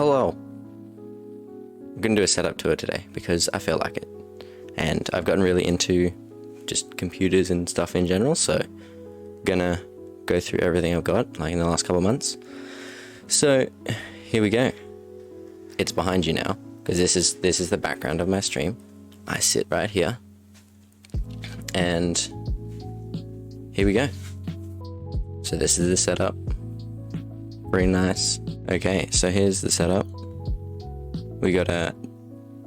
Hello. I'm gonna do a setup tour today because I feel like it, and I've gotten really into just computers and stuff in general, so gonna go through everything I've got like in the last couple of months. So here we go. It's behind you now because this is the background of my stream. I sit right here, and here we go. So this is the setup. Pretty nice. Okay, so here's the setup. We got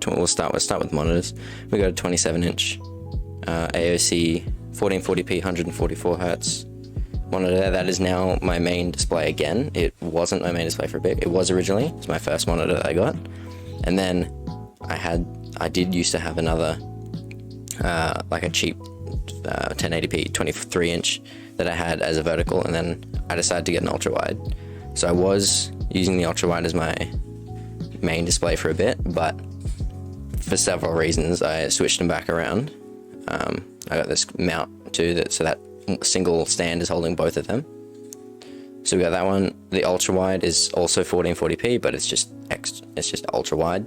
we'll start with monitors. We got a 27-inch AOC 1440p 144 hertz monitor. That is now my main display again. It wasn't my main display for a bit. It was originally. It's my first monitor that I got, and then I did used to have another like a cheap 1080p 23-inch that I had as a vertical, and then I decided to get an ultra wide. So I was using the ultra wide as my main display for a bit, but for several reasons I switched them back around. I got this mount too, so that single stand is holding both of them. So we got that one. The ultra wide is also 1440p, but it's just ultra wide,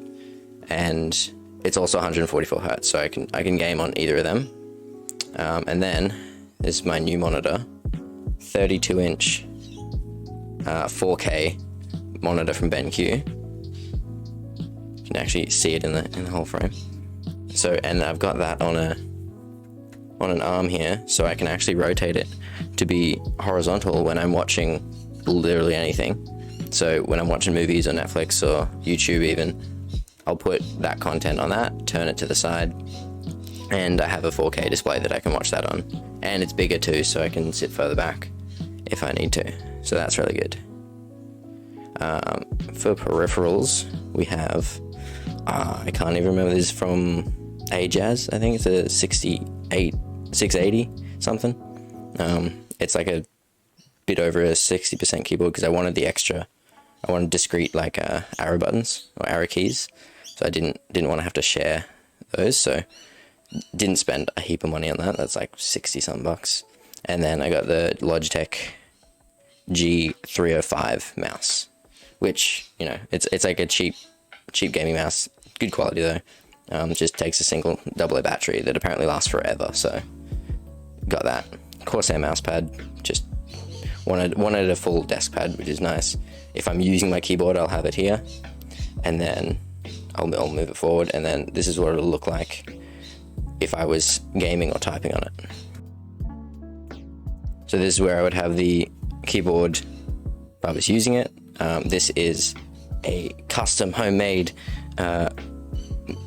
and it's also 144 hertz, so I can game on either of them. And then this is my new monitor, 32-inch 4K monitor from BenQ. You can actually see it in the whole frame. So, and I've got that on an arm here, so I can actually rotate it to be horizontal when I'm watching literally anything. So when I'm watching movies on Netflix or YouTube even, I'll put that content on that, turn it to the side, and I have a 4K display that I can watch that on. And it's bigger too, so I can sit further back if I need to. So that's really good. For peripherals, we have, I can't even remember, this is from AEST, I think it's a 680 something. It's like a bit over a 60% keyboard because I wanted discrete like arrow buttons or arrow keys, so I didn't want to have to share those, so didn't spend a heap of money on that. That's like 60 some bucks. And then I got the Logitech G305 mouse, which, you know, it's like a cheap gaming mouse, good quality though. Just takes a single AA battery that apparently lasts forever, so got that. Corsair mouse pad, just wanted a full desk pad, which is nice. If I'm using my keyboard, I'll have it here, and then I'll move it forward, and then this is what it'll look like if I was gaming or typing on it. So this is where I would have the keyboard if I was using it. This is a custom homemade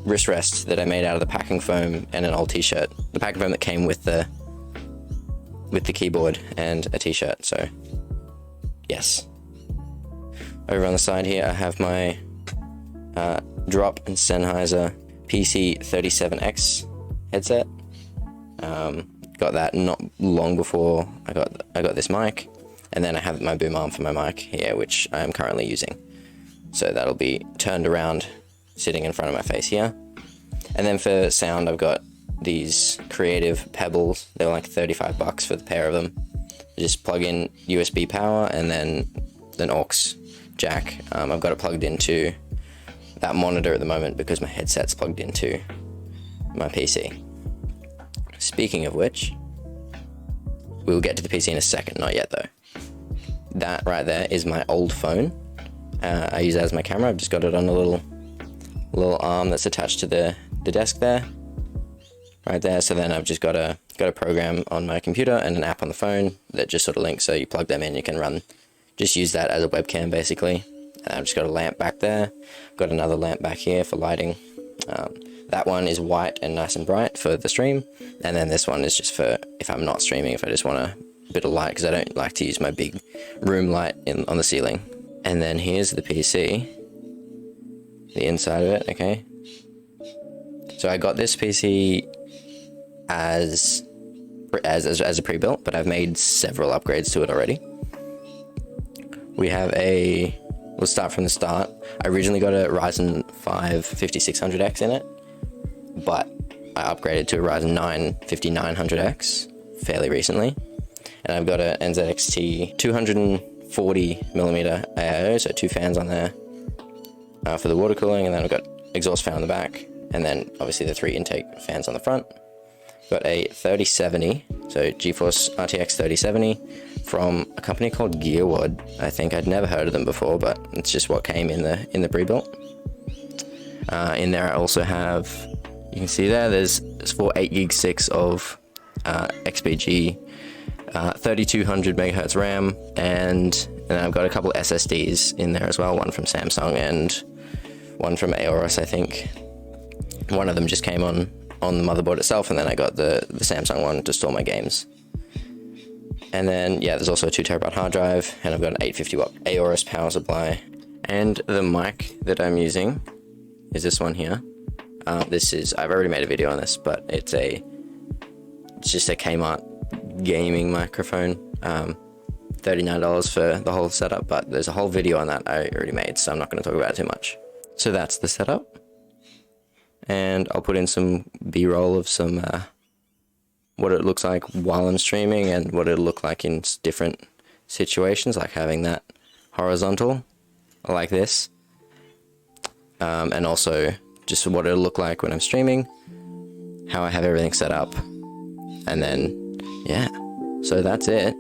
wrist rest that I made out of the packing foam and an old t-shirt. The packing foam that came with the keyboard and a t-shirt, so yes. Over on the side here I have my Drop and Sennheiser PC37X headset. Got that not long before I got this mic, and then I have my boom arm for my mic here, which I am currently using. So that'll be turned around, sitting in front of my face here. And then for sound, I've got these Creative Pebbles. They're like 35 bucks for the pair of them. You just plug in USB power and then an aux jack. I've got it plugged into that monitor at the moment because my headset's plugged into my PC. Speaking of which, we'll get to the PC in a second, not yet though. That right there is my old phone. I use that as my camera. I've just got it on a little arm that's attached to the desk there, right there. So then I've just got a program on my computer and an app on the phone that just sort of links. So you plug them in, you can just use that as a webcam basically. And I've just got a lamp back there. Got another lamp back here for lighting. That one is white and nice and bright for the stream, and then this one is just for if I'm not streaming, if I just want a bit of light, because I don't like to use my big room light on the ceiling. And then here's the PC, the inside of it. Okay, so I got this PC as a pre-built, but I've made several upgrades to it already. We'll start from the start. I originally got a Ryzen 5 5600X in it, but I upgraded to a Ryzen 9 5900X fairly recently, and I've got a NZXT 240mm AIO, so two fans on there, for the water cooling, and then I've got exhaust fan on the back, and then obviously the 3 intake fans on the front. Got a 3070, so GeForce RTX 3070 from a company called Gearwad. I think I'd never heard of them before, but it's just what came in the pre-built. In there I also have, you can see there's 4 8GB of XPG, 3200 megahertz RAM, and then I've got a couple SSDs in there as well, one from Samsung and one from AEST, I think. One of them just came on the motherboard itself, and then I got the Samsung one to store my games. And then, yeah, there's also a 2TB hard drive, and I've got an 850 watt AEST power supply. And the mic that I'm using is this one here. I've already made a video on this, but it's just a Kmart gaming microphone. $39 for the whole setup, but there's a whole video on that I already made, so I'm not going to talk about it too much. So that's the setup, and I'll put in some B-roll of some what it looks like while I'm streaming, and what it'll look like in different situations, like having that horizontal like this, and also just what it'll look like when I'm streaming, how I have everything set up, and then yeah, so that's it.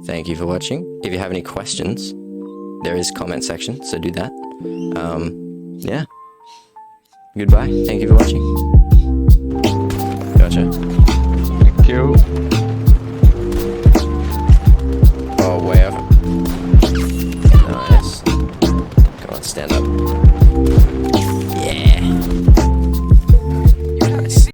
Thank you for watching. If you have any questions, there is comment section, so do that. Yeah. Goodbye. Thank you for watching. Gotcha. Thank you.